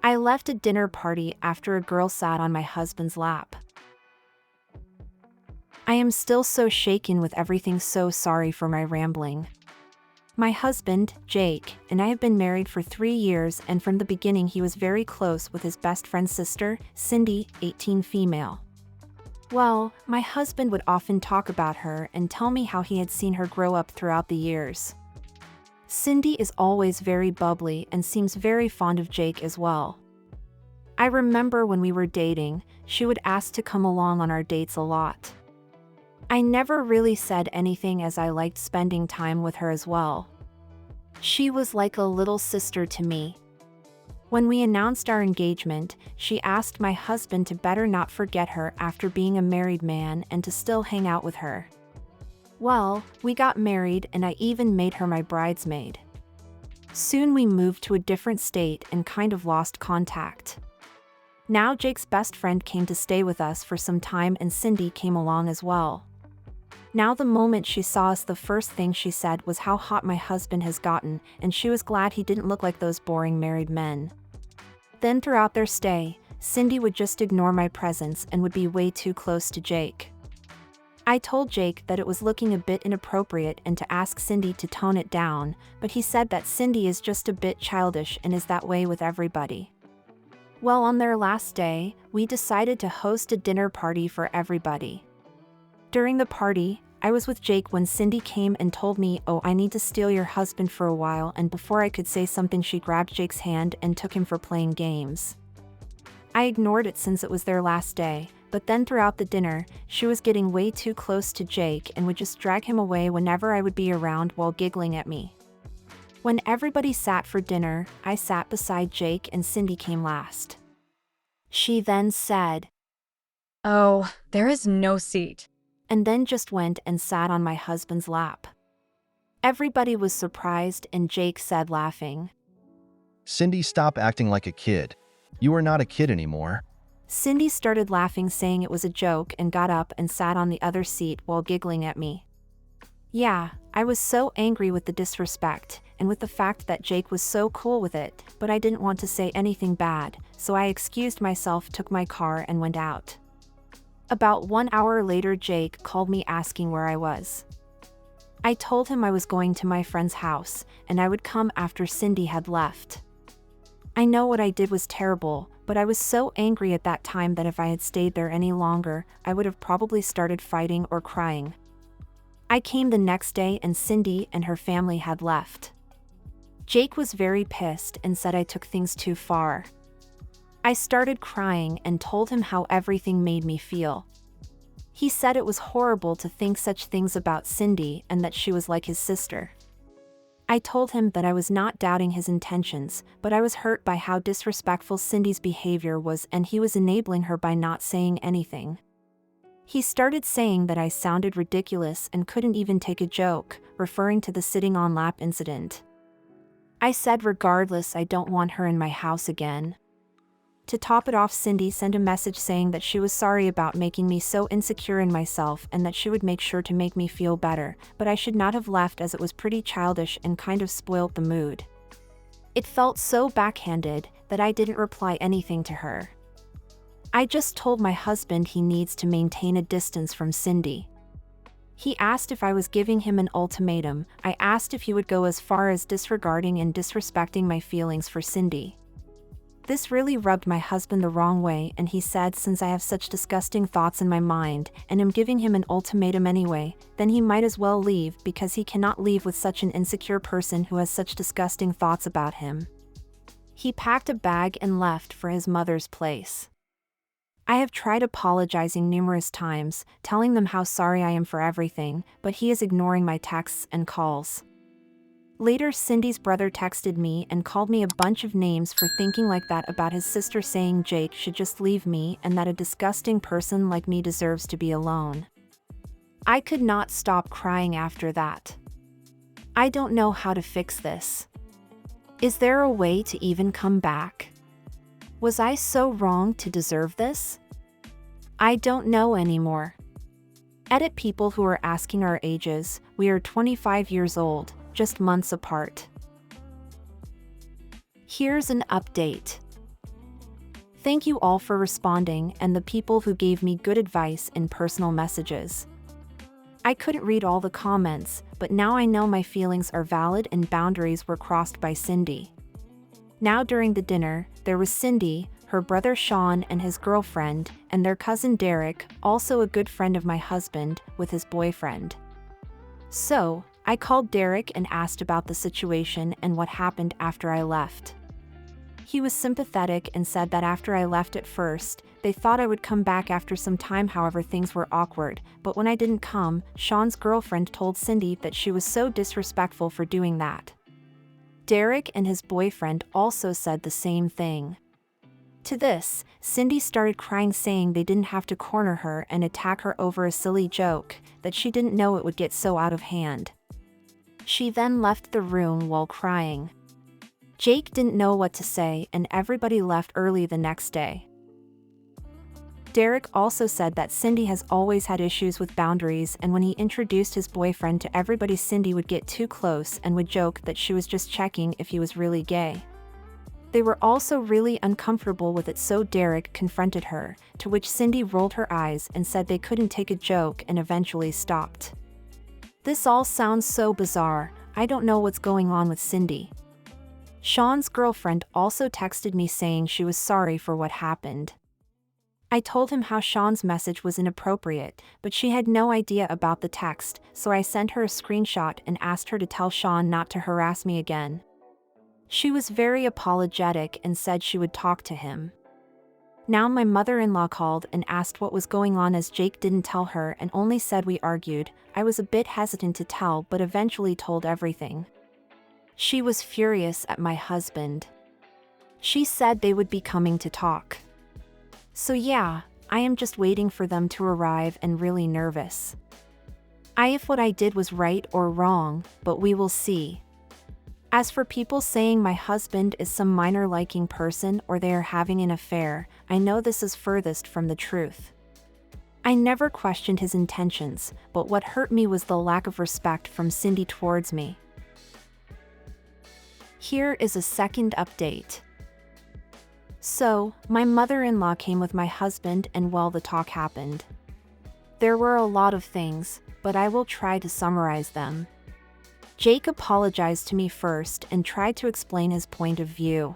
I left a dinner party after a girl sat on my husband's lap. I am still so shaken with everything, so sorry for my rambling. My husband, Jake, and I have been married for 3 years, and from the beginning he was very close with his best friend's sister, Cindy, 18 female. Well, my husband would often talk about her and tell me how he had seen her grow up throughout the years. Cindy is always very bubbly and seems very fond of Jake as well. I remember when we were dating, she would ask to come along on our dates a lot. I never really said anything as I liked spending time with her as well. She was like a little sister to me. When we announced our engagement, she asked my husband to better not forget her after being a married man and to still hang out with her. Well, we got married and I even made her my bridesmaid. Soon we moved to a different state and kind of lost contact. Now Jake's best friend came to stay with us for some time and Cindy came along as well. Now the moment she saw us, the first thing she said was how hot my husband has gotten, and she was glad he didn't look like those boring married men. Then throughout their stay, Cindy would just ignore my presence and would be way too close to Jake. I told Jake that it was looking a bit inappropriate and to ask Cindy to tone it down, but he said that Cindy is just a bit childish and is that way with everybody. Well, on their last day, we decided to host a dinner party for everybody. During the party, I was with Jake when Cindy came and told me, "Oh, I need to steal your husband for a while," and before I could say something she grabbed Jake's hand and took him for playing games. I ignored it since it was their last day, but then throughout the dinner, she was getting way too close to Jake and would just drag him away whenever I would be around while giggling at me. When everybody sat for dinner, I sat beside Jake and Cindy came last. She then said, "Oh, there is no seat," and then just went and sat on my husband's lap. Everybody was surprised and Jake said, laughing, Cindy, stop acting like a kid. You are not a kid anymore. Cindy started laughing, saying it was a joke, and got up and sat on the other seat while giggling at me. Yeah, I was so angry with the disrespect, and with the fact that Jake was so cool with it, but I didn't want to say anything bad, so I excused myself, took my car and went out. About 1 hour later, Jake called me asking where I was. I told him I was going to my friend's house, and I would come after Cindy had left. I know what I did was terrible, but I was so angry at that time that if I had stayed there any longer, I would have probably started fighting or crying. I came the next day and Cindy and her family had left. Jake was very pissed and said I took things too far. I started crying and told him how everything made me feel. He said it was horrible to think such things about Cindy and that she was like his sister. I told him that I was not doubting his intentions, but I was hurt by how disrespectful Cindy's behavior was and he was enabling her by not saying anything. He started saying that I sounded ridiculous and couldn't even take a joke, referring to the sitting on lap incident. I said regardless, I don't want her in my house again. To top it off, Cindy sent a message saying that she was sorry about making me so insecure in myself and that she would make sure to make me feel better, but I should not have left as it was pretty childish and kind of spoilt the mood. It felt so backhanded that I didn't reply anything to her. I just told my husband he needs to maintain a distance from Cindy. He asked if I was giving him an ultimatum. I asked if he would go as far as disregarding and disrespecting my feelings for Cindy. This really rubbed my husband the wrong way, and he said since I have such disgusting thoughts in my mind and am giving him an ultimatum anyway, then he might as well leave because he cannot leave with such an insecure person who has such disgusting thoughts about him. He packed a bag and left for his mother's place. I have tried apologizing numerous times, telling them how sorry I am for everything, but he is ignoring my texts and calls. Later, Cindy's brother texted me and called me a bunch of names for thinking like that about his sister, saying Jake should just leave me and that a disgusting person like me deserves to be alone. I could not stop crying after that. I don't know how to fix this. Is there a way to even come back? Was I so wrong to deserve this? I don't know anymore. Edit. People who are asking our ages, we are 25 years old. Just months apart. Here's an update. Thank you all for responding and the people who gave me good advice in personal messages. I couldn't read all the comments, but now I know my feelings are valid and boundaries were crossed by Cindy. Now during the dinner, there was Cindy, her brother Sean and his girlfriend, and their cousin Derek, also a good friend of my husband, with his boyfriend. So, I called Derek and asked about the situation and what happened after I left. He was sympathetic and said that after I left at first, they thought I would come back after some time, however things were awkward, but when I didn't come, Sean's girlfriend told Cindy that she was so disrespectful for doing that. Derek and his boyfriend also said the same thing. To this, Cindy started crying, saying they didn't have to corner her and attack her over a silly joke, that she didn't know it would get so out of hand. She then left the room while crying. Jake didn't know what to say and everybody left early the next day. Derek also said that Cindy has always had issues with boundaries, and when he introduced his boyfriend to everybody, Cindy would get too close and would joke that she was just checking if he was really gay. They were also really uncomfortable with it, so Derek confronted her, to which Cindy rolled her eyes and said they couldn't take a joke and eventually stopped. This all sounds so bizarre. I don't know what's going on with Cindy. Sean's girlfriend also texted me saying she was sorry for what happened. I told him how Sean's message was inappropriate, but she had no idea about the text, so I sent her a screenshot and asked her to tell Sean not to harass me again. She was very apologetic and said she would talk to him. Now my mother-in-law called and asked what was going on, as Jake didn't tell her and only said we argued. I was a bit hesitant to tell, but eventually told everything. She was furious at my husband. She said they would be coming to talk. So yeah, I am just waiting for them to arrive and really nervous. If what I did was right or wrong, but we will see. As for people saying my husband is some minor liking person or they are having an affair, I know this is furthest from the truth. I never questioned his intentions, but what hurt me was the lack of respect from Cindy towards me. Here is a second update. So, my mother-in-law came with my husband and well, the talk happened. There were a lot of things, but I will try to summarize them. Jake apologized to me first and tried to explain his point of view.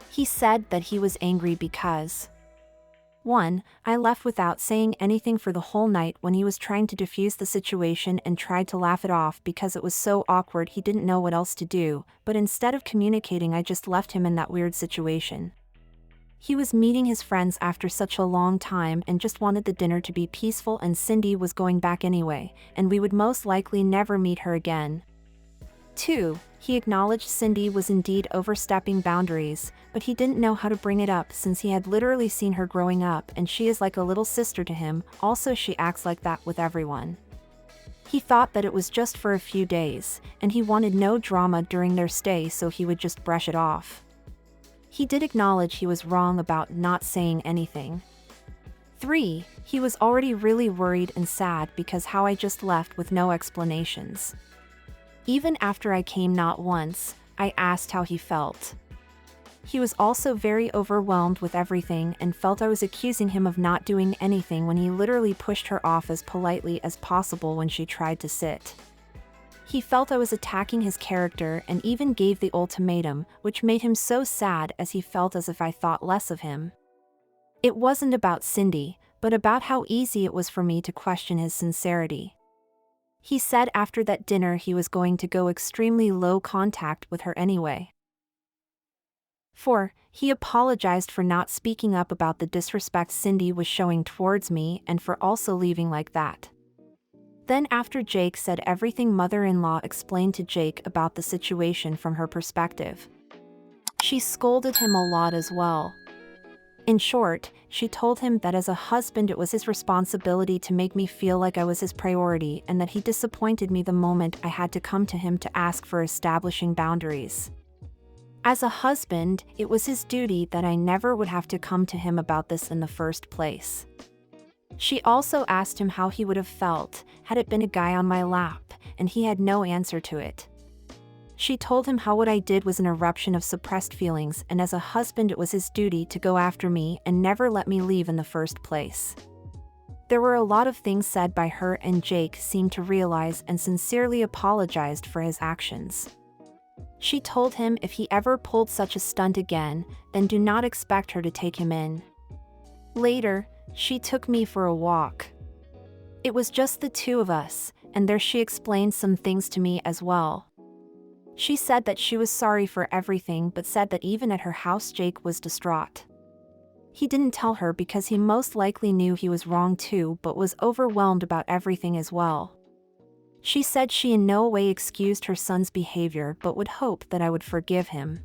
He said that he was angry because 1. I left without saying anything for the whole night when he was trying to defuse the situation and tried to laugh it off because it was so awkward he didn't know what else to do, but instead of communicating I just left him in that weird situation. He was meeting his friends after such a long time and just wanted the dinner to be peaceful, and Cindy was going back anyway, and we would most likely never meet her again. 2. He acknowledged Cindy was indeed overstepping boundaries, but he didn't know how to bring it up since he had literally seen her growing up and she is like a little sister to him, also she acts like that with everyone. He thought that it was just for a few days, and he wanted no drama during their stay, so he would just brush it off. He did acknowledge he was wrong about not saying anything. 3. He was already really worried and sad because how I just left with no explanations. Even after I came not once, I asked how he felt. He was also very overwhelmed with everything and felt I was accusing him of not doing anything when he literally pushed her off as politely as possible when she tried to sit. He felt I was attacking his character and even gave the ultimatum, which made him so sad as he felt as if I thought less of him. It wasn't about Cindy, but about how easy it was for me to question his sincerity. He said after that dinner he was going to go extremely low contact with her anyway. 4. He apologized for not speaking up about the disrespect Cindy was showing towards me and for also leaving like that. Then after Jake said everything, mother-in-law explained to Jake about the situation from her perspective. She scolded him a lot as well. In short, she told him that as a husband it was his responsibility to make me feel like I was his priority and that he disappointed me the moment I had to come to him to ask for establishing boundaries. As a husband, it was his duty that I never would have to come to him about this in the first place. She also asked him how he would have felt had it been a guy on my lap, and he had no answer to it. She told him how what I did was an eruption of suppressed feelings, and as a husband it was his duty to go after me and never let me leave in the first place. There were a lot of things said by her, and Jake seemed to realize and sincerely apologized for his actions. She told him if he ever pulled such a stunt again, then do not expect her to take him in. Later, she took me for a walk. It was just the two of us, and there she explained some things to me as well. She said that she was sorry for everything, but said that even at her house Jake was distraught. He didn't tell her because he most likely knew he was wrong too, but was overwhelmed about everything as well. She said she in no way excused her son's behavior but would hope that I would forgive him.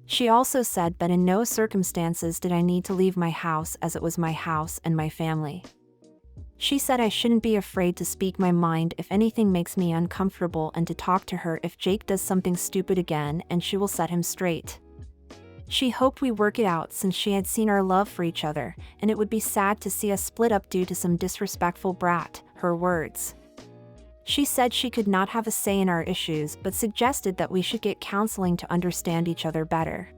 She also said that in no circumstances did I need to leave my house, as it was my house and my family. She said I shouldn't be afraid to speak my mind if anything makes me uncomfortable, and to talk to her if Jake does something stupid again, and she will set him straight. She hoped we work it out since she had seen our love for each other, and it would be sad to see us split up due to some disrespectful brat, her words. She said she could not have a say in our issues but suggested that we should get counseling to understand each other better.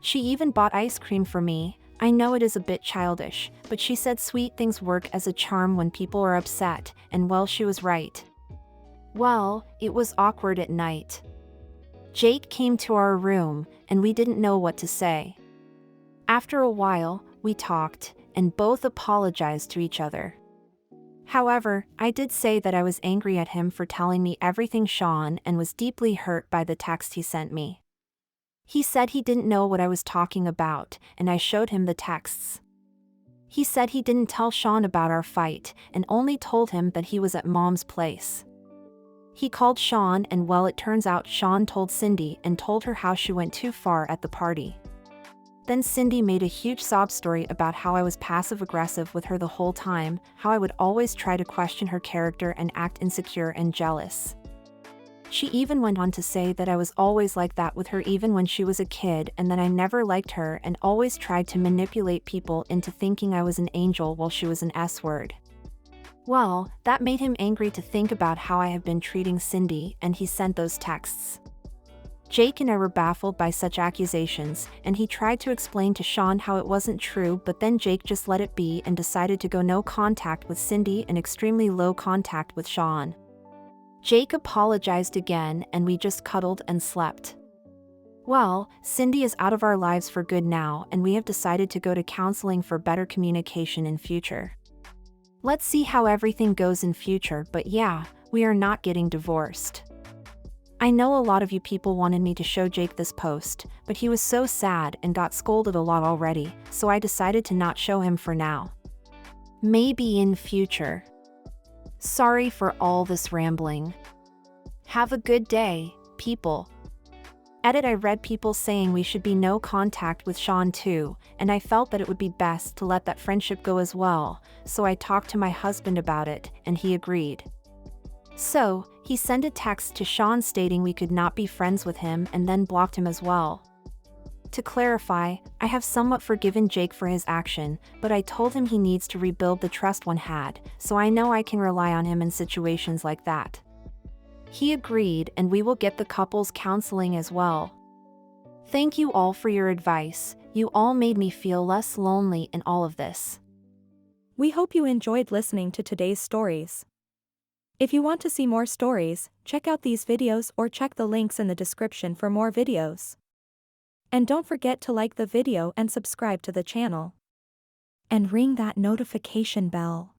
She even bought ice cream for me. I know it is a bit childish, but she said sweet things work as a charm when people are upset, and well, she was right. Well, it was awkward at night. Jake came to our room, and we didn't know what to say. After a while, we talked, and both apologized to each other. However, I did say that I was angry at him for telling me everything Sean and was deeply hurt by the text he sent me. He said he didn't know what I was talking about, and I showed him the texts. He said he didn't tell Sean about our fight and only told him that he was at Mom's place. He called Sean, and well, it turns out Sean told Cindy and told her how she went too far at the party. Then Cindy made a huge sob story about how I was passive-aggressive with her the whole time, how I would always try to question her character and act insecure and jealous. She even went on to say that I was always like that with her even when she was a kid, and that I never liked her and always tried to manipulate people into thinking I was an angel while she was an S-word. Well, that made him angry to think about how I have been treating Cindy, and he sent those texts. Jake and I were baffled by such accusations, and he tried to explain to Sean how it wasn't true, but then Jake just let it be and decided to go no contact with Cindy and extremely low contact with Sean. Jake apologized again, and we just cuddled and slept. Well, Cindy is out of our lives for good now, and we have decided to go to counseling for better communication in future. Let's see how everything goes in future, but yeah, we are not getting divorced. I know a lot of you people wanted me to show Jake this post, but he was so sad and got scolded a lot already, so I decided to not show him for now. Maybe in future. Sorry for all this rambling. Have a good day, people. Edit. I read people saying we should be no contact with Sean too, and I felt that it would be best to let that friendship go as well, so I talked to my husband about it, and he agreed. So, he sent a text to Sean stating we could not be friends with him and then blocked him as well. To clarify, I have somewhat forgiven Jake for his action, but I told him he needs to rebuild the trust one had, so I know I can rely on him in situations like that. He agreed, and we will get the couples counseling as well. Thank you all for your advice. You all made me feel less lonely in all of this. We hope you enjoyed listening to today's stories. If you want to see more stories, check out these videos or check the links in the description for more videos. And don't forget to like the video and subscribe to the channel. And ring that notification bell.